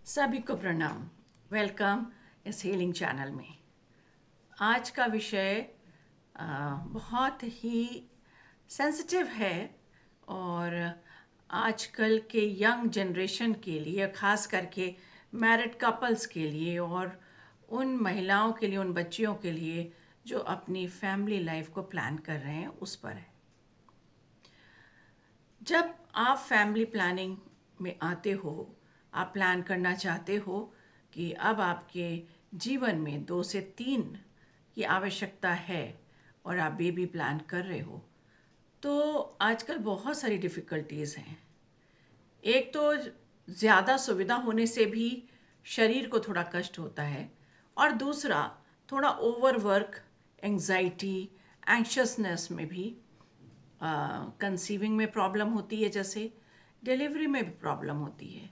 सभी को प्रणाम। वेलकम इस हीलिंग चैनल में। आज का विषय बहुत ही सेंसिटिव है और आजकल के यंग जनरेशन के लिए, ख़ास करके मैरिड कपल्स के लिए और उन महिलाओं के लिए, उन बच्चियों के लिए जो अपनी फैमिली लाइफ को प्लान कर रहे हैं, उस पर है। जब आप फैमिली प्लानिंग में आते हो, आप प्लान करना चाहते हो कि अब आपके जीवन में 2 से 3 की आवश्यकता है और आप बेबी प्लान कर रहे हो, तो आजकल बहुत सारी डिफ़िकल्टीज़ हैं। एक तो ज़्यादा सुविधा होने से भी शरीर को थोड़ा कष्ट होता है, और दूसरा थोड़ा ओवरवर्क, एंग्जाइटी, एंक्शसनेस में भी कंसीविंग में प्रॉब्लम होती है, जैसे डिलीवरी में भी प्रॉब्लम होती है।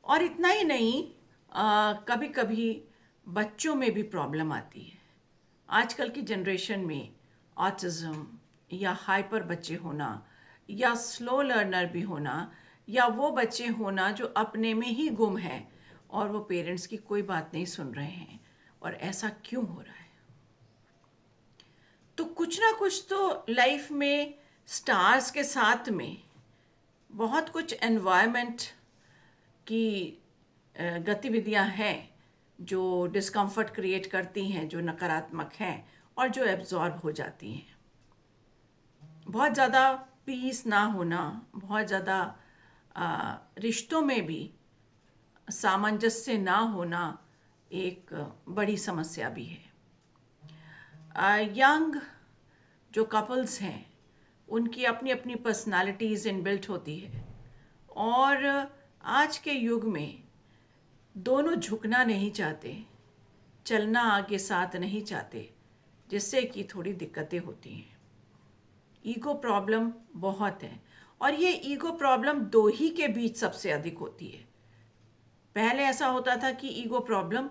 और इतना ही नहीं, कभी कभी बच्चों में भी प्रॉब्लम आती है। आजकल की जनरेशन में ऑटिज़म या हाइपर बच्चे होना, या स्लो लर्नर भी होना, या वो बच्चे होना जो अपने में ही गुम हैं और वो पेरेंट्स की कोई बात नहीं सुन रहे हैं। और ऐसा क्यों हो रहा है? तो कुछ ना कुछ तो लाइफ में स्टार्स के साथ में बहुत कुछ एनवायरनमेंट की गतिविधियां हैं जो डिस्कम्फर्ट क्रिएट करती हैं, जो नकारात्मक हैं और जो एब्जॉर्ब हो जाती हैं। बहुत ज़्यादा पीस ना होना, बहुत ज़्यादा रिश्तों में भी सामंजस्य ना होना एक बड़ी समस्या भी है। यंग जो कपल्स हैं, उनकी अपनी अपनी पर्सनालिटीज़ इनबिल्ट होती है, और आज के युग में दोनों झुकना नहीं चाहते, चलना आगे साथ नहीं चाहते, जिससे कि थोड़ी दिक्कतें होती हैं। ईगो प्रॉब्लम बहुत है, और ये ईगो प्रॉब्लम दो ही के बीच सबसे अधिक होती है। पहले ऐसा होता था कि ईगो प्रॉब्लम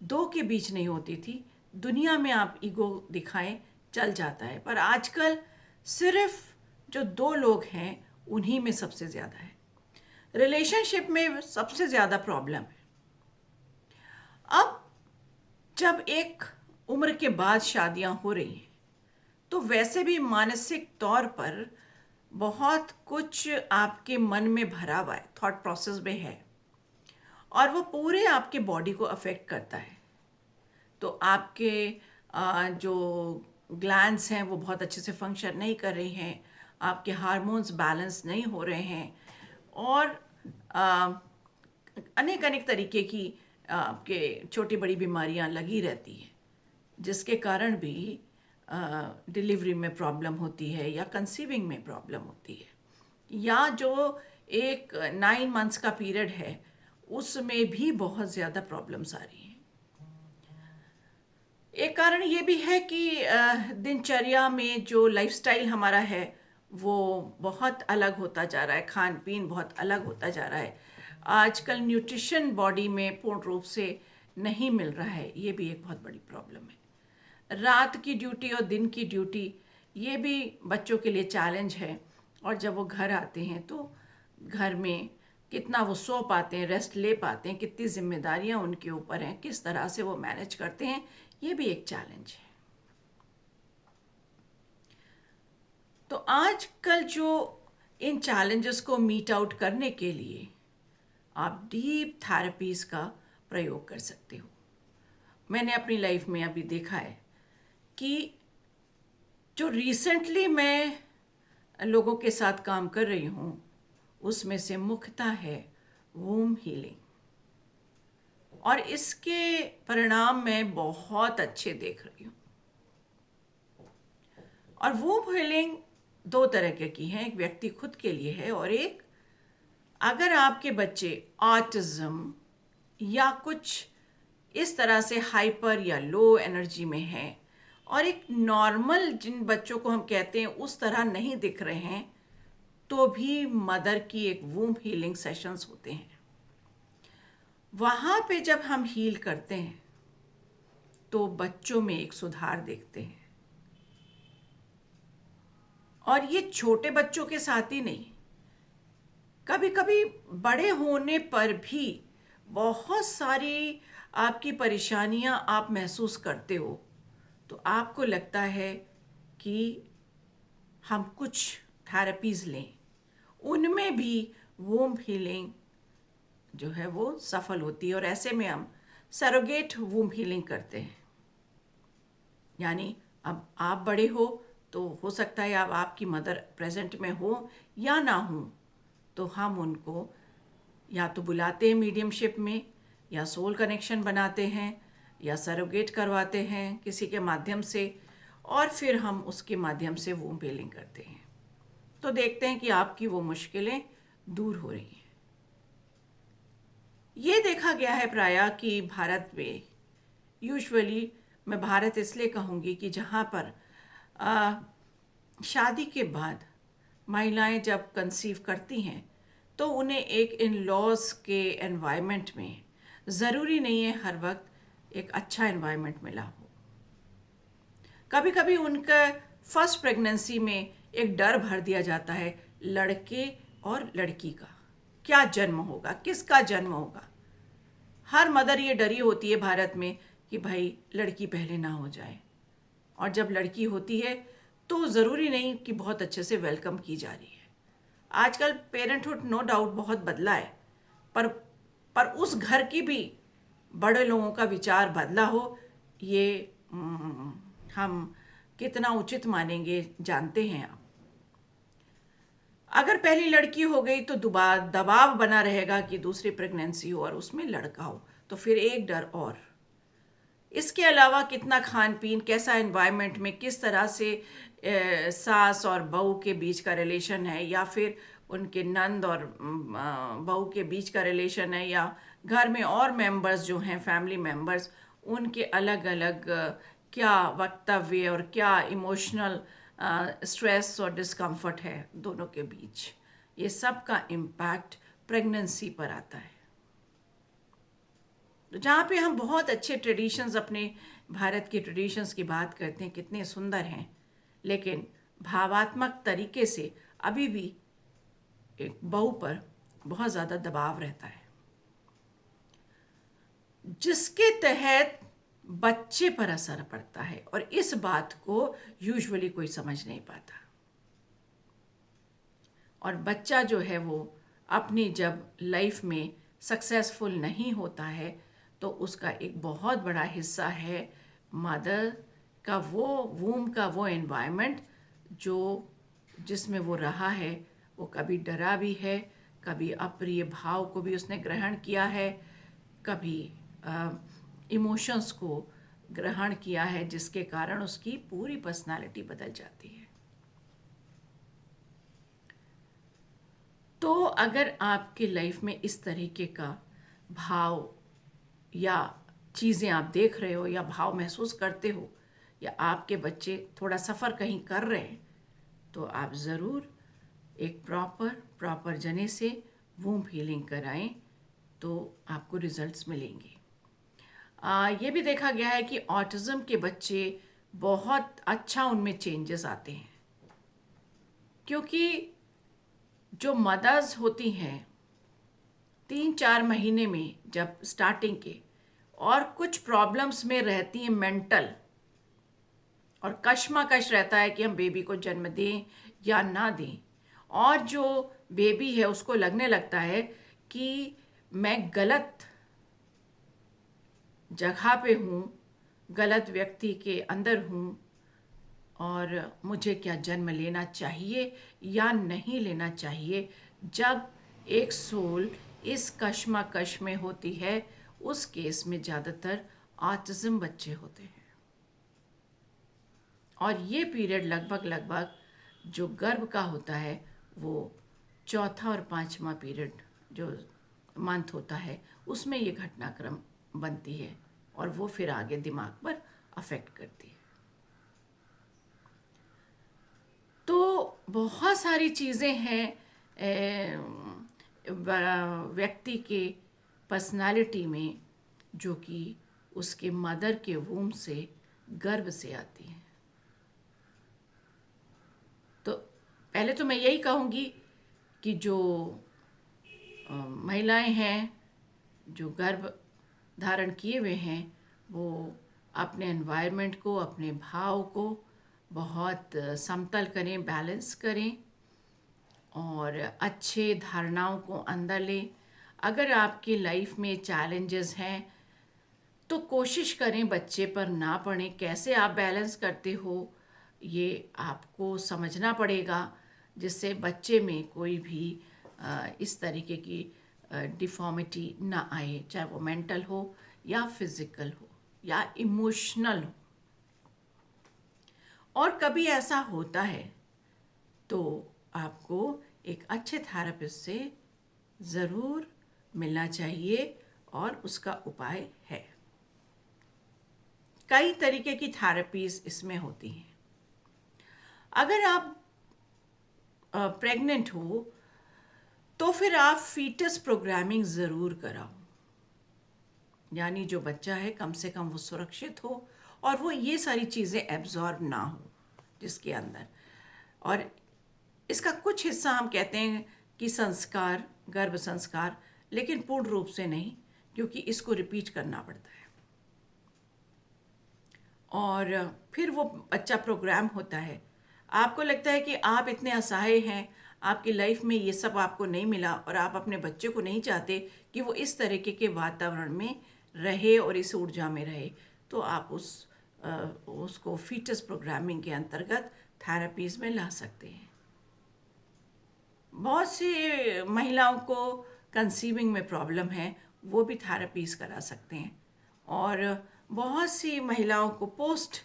दो के बीच नहीं होती थी, दुनिया में आप ईगो दिखाएं चल जाता है, पर आजकल सिर्फ जो 2 लोग हैं उन्हीं में सबसे ज़्यादा है। रिलेशनशिप में सबसे ज़्यादा प्रॉब्लम है। अब जब एक उम्र के बाद शादियां हो रही हैं, तो वैसे भी मानसिक तौर पर बहुत कुछ आपके मन में भरा हुआ है, थॉट प्रोसेस में है, और वो पूरे आपके बॉडी को अफेक्ट करता है। तो आपके जो ग्लैंड्स हैं वो बहुत अच्छे से फंक्शन नहीं कर रही हैं, आपके हार्मोन्स बैलेंस नहीं हो रहे हैं, और अनेक अनेक तरीके की आपके छोटी बड़ी बीमारियां लगी रहती हैं, जिसके कारण भी डिलीवरी में प्रॉब्लम होती है या कंसीविंग में प्रॉब्लम होती है, या जो एक 9 मंथ्स का पीरियड है उसमें भी बहुत ज़्यादा प्रॉब्लम्स आ रही हैं। एक कारण ये भी है कि दिनचर्या में जो लाइफस्टाइल हमारा है वो बहुत अलग होता जा रहा है, खान पीन बहुत अलग होता जा रहा है। आजकल न्यूट्रिशन बॉडी में पूर्ण रूप से नहीं मिल रहा है, ये भी एक बहुत बड़ी प्रॉब्लम है। रात की ड्यूटी और दिन की ड्यूटी, ये भी बच्चों के लिए चैलेंज है, और जब वो घर आते हैं तो घर में कितना वो सो पाते हैं, रेस्ट ले पाते हैं, कितनी जिम्मेदारियां उनके ऊपर हैं, किस तरह से वो मैनेज करते हैं, ये भी एक चैलेंज है। तो आजकल जो इन चैलेंजेस को मीट आउट करने के लिए आप डीप थेरेपीज़ का प्रयोग कर सकते हो। मैंने अपनी लाइफ में अभी देखा है कि जो रिसेंटली मैं लोगों के साथ काम कर रही हूँ, उसमें से मुख्यतः है वूम हीलिंग, और इसके परिणाम मैं बहुत अच्छे देख रही हूँ। और वूम हीलिंग 2 तरह की हैं, एक व्यक्ति खुद के लिए है, और एक अगर आपके बच्चे ऑटिज्म या कुछ इस तरह से हाइपर या लो एनर्जी में हैं, और एक नॉर्मल जिन बच्चों को हम कहते हैं उस तरह नहीं दिख रहे हैं, तो भी मदर की एक वूम हीलिंग सेशंस होते हैं। वहाँ पे जब हम हील करते हैं तो बच्चों में एक सुधार देखते हैं, और ये छोटे बच्चों के साथ ही नहीं, कभी कभी बड़े होने पर भी बहुत सारी आपकी परेशानियां आप महसूस करते हो, तो आपको लगता है कि हम कुछ थेरेपीज़ लें, उनमें भी वूम्ब हीलिंग जो है वो सफल होती है। और ऐसे में हम सरोगेट वूम्ब हीलिंग करते हैं। यानी अब आप बड़े हो तो हो सकता है अब आपकी मदर प्रेजेंट में हो या ना हो, तो हम उनको या तो बुलाते हैं मीडियमशिप में, या सोल कनेक्शन बनाते हैं, या सरोगेट करवाते हैं किसी के माध्यम से, और फिर हम उसके माध्यम से वो हीलिंग करते हैं। तो देखते हैं कि आपकी वो मुश्किलें दूर हो रही हैं। ये देखा गया है प्रायः कि भारत में यूजुअली, मैं भारत इसलिए कहूँगी कि जहाँ पर आ, शादी के बाद महिलाएं जब कंसीव करती हैं तो उन्हें एक इन लॉज के एनवायरनमेंट में, ज़रूरी नहीं है हर वक्त एक अच्छा एनवायरनमेंट मिला हो। कभी कभी उनका फर्स्ट प्रेगनेंसी में एक डर भर दिया जाता है, लड़के और लड़की का क्या जन्म होगा, किसका जन्म होगा। हर मदर ये डरी होती है भारत में कि भाई लड़की पहले ना हो जाए, और जब लड़की होती है तो ज़रूरी नहीं कि बहुत अच्छे से वेलकम की जा रही है। आजकल पेरेंटहुड नो डाउट बहुत बदला है, पर उस घर की भी बड़े लोगों का विचार बदला हो, ये हम कितना उचित मानेंगे जानते हैं आप। अगर पहली लड़की हो गई तो दबाव बना रहेगा कि दूसरी प्रेगनेंसी हो और उसमें लड़का हो, तो फिर एक डर और। इसके अलावा कितना खान पीन, कैसा एनवायरनमेंट में, किस तरह से सास और बहू के बीच का रिलेशन है, या फिर उनके नंद और बहू के बीच का रिलेशन है, या घर में और मेंबर्स जो हैं फैमिली मेंबर्स, उनके अलग अलग क्या वक्तव्य और क्या इमोशनल स्ट्रेस और डिस्कम्फर्ट है दोनों के बीच, ये सब का इम्पैक्ट प्रेगनेंसी पर आता है। तो जहाँ पे हम बहुत अच्छे ट्रेडिशंस, अपने भारत के ट्रेडिशंस की बात करते हैं, कितने सुंदर हैं, लेकिन भावात्मक तरीके से अभी भी एक बहू पर बहुत ज़्यादा दबाव रहता है, जिसके तहत बच्चे पर असर पड़ता है, और इस बात को यूजुअली कोई समझ नहीं पाता। और बच्चा जो है वो अपनी जब लाइफ में सक्सेसफुल नहीं होता है, तो उसका एक बहुत बड़ा हिस्सा है मदर का वो वूम का वो एनवायरनमेंट जो जिसमें वो रहा है। वो कभी डरा भी है, कभी अप्रिय भाव को भी उसने ग्रहण किया है, कभी इमोशंस को ग्रहण किया है, जिसके कारण उसकी पूरी पर्सनालिटी बदल जाती है। तो अगर आपके लाइफ में इस तरीके का भाव या चीज़ें आप देख रहे हो, या भाव महसूस करते हो, या आपके बच्चे थोड़ा सफ़र कहीं कर रहे हैं, तो आप ज़रूर एक प्रॉपर जने से वूम्ब हीलिंग कराएं, तो आपको रिजल्ट्स मिलेंगे। ये भी देखा गया है कि ऑटिज़म के बच्चे बहुत अच्छा उनमें चेंजेस आते हैं, क्योंकि जो मदर्स होती हैं 3-4 महीने में जब स्टार्टिंग के, और कुछ प्रॉब्लम्स में रहती हैं मेंटल, और कश्मकश रहता है कि हम बेबी को जन्म दें या ना दें, और जो बेबी है उसको लगने लगता है कि मैं गलत जगह पे हूँ, गलत व्यक्ति के अंदर हूँ, और मुझे क्या जन्म लेना चाहिए या नहीं लेना चाहिए। जब एक सोल इस कश्मकश में होती है, उस केस में ज़्यादातर ऑटिज़म बच्चे होते हैं। और ये पीरियड लगभग जो गर्भ का होता है, वो चौथा और पांचवा पीरियड जो मंथ होता है, उसमें ये घटनाक्रम बनती है, और वो फिर आगे दिमाग पर अफेक्ट करती है। तो बहुत सारी चीज़ें हैं व्यक्ति के पर्सनालिटी में, जो कि उसके मदर के वूम से, गर्भ से आती हैं। तो पहले तो मैं यही कहूँगी कि जो महिलाएं हैं जो गर्भ धारण किए हुए हैं वो अपने एनवायरनमेंट को, अपने भाव को बहुत समतल करें, बैलेंस करें और अच्छे धारणाओं को अंदर लें। अगर आपकी लाइफ में चैलेंजेस हैं तो कोशिश करें बच्चे पर ना पड़ें। कैसे आप बैलेंस करते हो ये आपको समझना पड़ेगा, जिससे बच्चे में कोई भी इस तरीके की डिफॉर्मिटी ना आए, चाहे वो मेंटल हो या फिजिकल हो या इमोशनल हो। और कभी ऐसा होता है तो आपको एक अच्छे थेरेपिस्ट से ज़रूर मिलना चाहिए और उसका उपाय है। कई तरीके की थेरेपीज इसमें होती हैं। अगर आप प्रेग्नेंट हो तो फिर आप फीटस प्रोग्रामिंग ज़रूर कराओ, यानी जो बच्चा है कम से कम वो सुरक्षित हो और वो ये सारी चीज़ें एब्जॉर्ब ना हो जिसके अंदर। और इसका कुछ हिस्सा हम कहते हैं कि संस्कार, गर्भ संस्कार, लेकिन पूर्ण रूप से नहीं, क्योंकि इसको रिपीट करना पड़ता है। और फिर वो बच्चा प्रोग्राम होता है। आपको लगता है कि आप इतने असहाय हैं, आपकी लाइफ में ये सब आपको नहीं मिला और आप अपने बच्चे को नहीं चाहते कि वो इस तरीके के वातावरण में रहे और इस ऊर्जा में रहे, तो आप उसको फीटस प्रोग्रामिंग के अंतर्गत थेरेपीज़ में ला सकते हैं। बहुत सी महिलाओं को कंसीविंग में प्रॉब्लम है, वो भी थेरेपीज़ करा सकते हैं। और बहुत सी महिलाओं को पोस्ट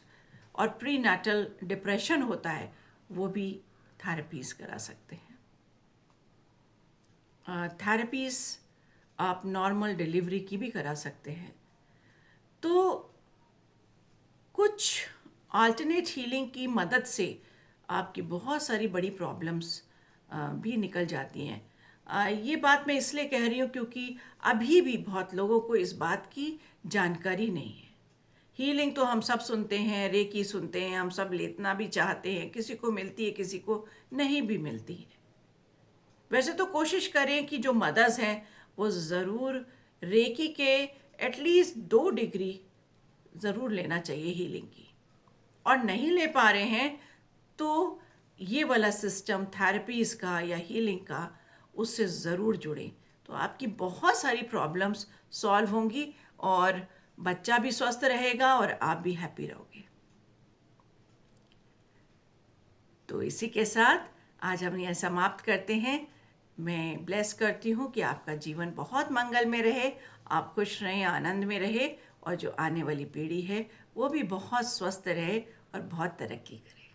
और प्री नेटल डिप्रेशन होता है, वो भी थेरेपीज़ करा सकते हैं। थेरेपीज़ आप नॉर्मल डिलीवरी की भी करा सकते हैं। तो कुछ अल्टरनेट हीलिंग की मदद से आपकी बहुत सारी बड़ी प्रॉब्लम्स भी निकल जाती हैं। ये बात मैं इसलिए कह रही हूँ क्योंकि अभी भी बहुत लोगों को इस बात की जानकारी नहीं है। हीलिंग तो हम सब सुनते हैं, रेकी सुनते हैं, हम सब लेतना भी चाहते हैं, किसी को मिलती है, किसी को नहीं भी मिलती है। वैसे तो कोशिश करें कि जो मदर्स हैं वो ज़रूर रेकी के एटलीस्ट 2 डिग्री ज़रूर लेना चाहिए हीलिंग की। और नहीं ले पा रहे हैं तो ये वाला सिस्टम थेरेपीज़ का या हीलिंग का, उससे ज़रूर जुड़ें। तो आपकी बहुत सारी प्रॉब्लम्स सॉल्व होंगी और बच्चा भी स्वस्थ रहेगा और आप भी हैप्पी रहोगे। तो इसी के साथ आज हम यह समाप्त करते हैं। मैं ब्लेस करती हूँ कि आपका जीवन बहुत मंगल में रहे, आप खुश रहें, आनंद में रहे और जो आने वाली पीढ़ी है वो भी बहुत स्वस्थ रहे और बहुत तरक्की करे।